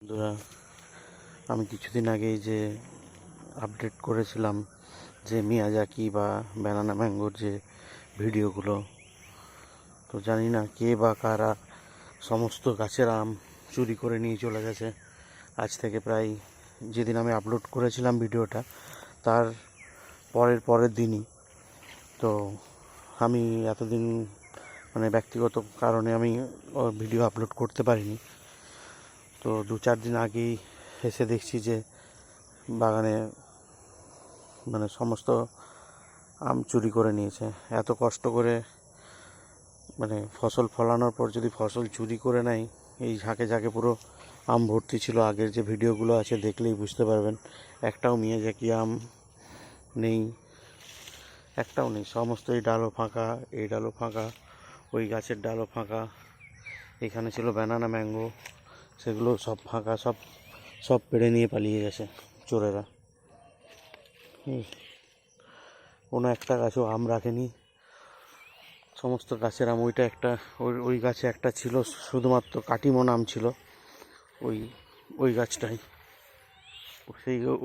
বন্ধুরা, আমি কিছুদিন আগেই যে আপডেট করেছিলাম যে মিয়াজাকি বা ব্যানানা ম্যাঙ্গোর যে ভিডিওগুলো, তো জানি না কে বা কারা সমস্ত গাছের আম চুরি করে নিয়ে চলে গেছে। আজ থেকে প্রায় যেদিন আমি আপলোড করেছিলাম ভিডিওটা তার পরের দিনই। তো আমি এতদিন ব্যক্তিগত কারণে আমি ভিডিও আপলোড করতে পারিনি। তো 2-4 দিন আগেই এসে দেখছি যে বাগানে সমস্ত আম চুরি করে নিয়েছে। এত কষ্ট করে ফসল ফলানোর পর যদি ফসল চুরি করে নেয়, এই ঝাঁকে ঝাঁকে পুরো আম ভর্তি ছিল। আগের যে ভিডিওগুলো আছে দেখলেই বুঝতে পারবেন, একটাও মিয়াজাকি আম নেই, একটাও নেই। সমস্ত এই ডালও ফাঁকা, এই ডালও ফাঁকা, ওই গাছের ডালও ফাঁকা। এখানে ছিল ব্যানানা ম্যাঙ্গো, সেগুলো সব ফাঁকা, সব পেড়ে নিয়ে পালিয়ে গেছে চোরেরা। কোনো একটা গাছও আম রাখেনি, সমস্ত গাছের আম। ওইটা একটা, ওই গাছে একটা ছিল শুধুমাত্র কাটিমন আম ছিল, ওই গাছটাই,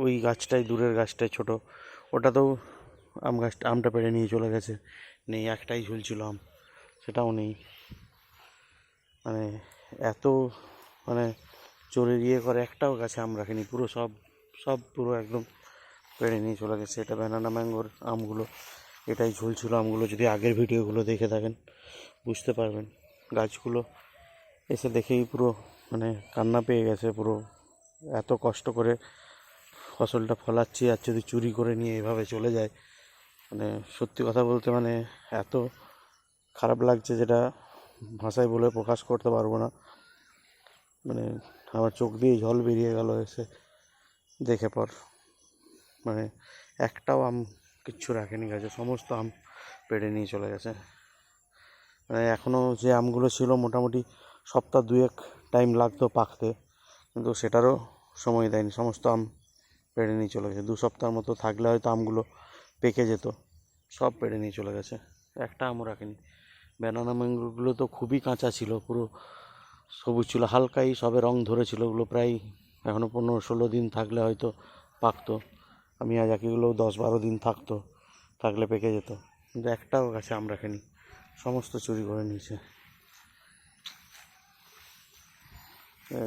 ওই গাছটাই, দূরের গাছটাই ছোট, ওটাতেও আমটা পেড়ে নিয়ে চলে গেছে। নেই, একটাই ঝুলছিল আম, সেটাও নেই। এত চোরের করে একটাও গাছে আম রাখেনি, পুরো সব পুরো একদম পেড়ে নিয়ে চলে গেছে। এটা ব্যানানা ম্যাঙ্গোর আমগুলো, এটাই ঝুলছিল আমগুলো। যদি আগের ভিডিওগুলো দেখে থাকেন বুঝতে পারবেন। গাছগুলো এসে দেখেই পুরো কান্না পেয়ে গেছে পুরো। এত কষ্ট করে ফসলটা ফলাচ্ছি, আর যদি চুরি করে নিয়ে এভাবে চলে যায়, সত্যি কথা বলতে এত খারাপ লাগছে, যেটা ভাষায় বলে প্রকাশ করতে পারবো না। আমার চোখ দিয়ে জল বেরিয়ে গেল এসে দেখে পর। একটাও আম কিচ্ছু রাখেনি গাছে, সমস্ত আম পেড়ে নিয়ে চলে গেছে। এখনও যে আমগুলো ছিল মোটামুটি সপ্তাহ 2-1 টাইম লাগতো পাকতে, কিন্তু সেটারও সময় দেয়নি। সমস্ত আম পেড়ে নিয়ে চলে গেছে। 2 সপ্তাহের মতো থাকলে হয়তো আমগুলো পেকে যেত, সব পেড়ে নিয়ে চলে গেছে, একটা আমও রাখেনি। ব্যানানা ম্যাঙ্গোগুলো তো খুবই কাঁচা ছিল, পুরো সবুজ ছিল, হালকাই সবে রং ধরেছিল। ওগুলো প্রায় এখনও 15-16 দিন থাকলে হয়তো পাকতো। মিয়াজাকিগুলোও 10-12 দিন থাকলে পেকে যেত, কিন্তু একটাও গাছে আম রাখেনি, সমস্ত চুরি করে নিয়েছে।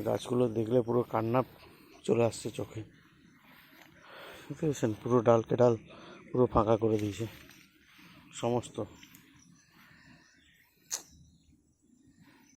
গাছগুলো দেখলে পুরো কান্না চলে আসছে চোখে। বুঝতে পেরেছেন? পুরো ডাল পুরো ফাঁকা করে দিয়েছে সমস্ত।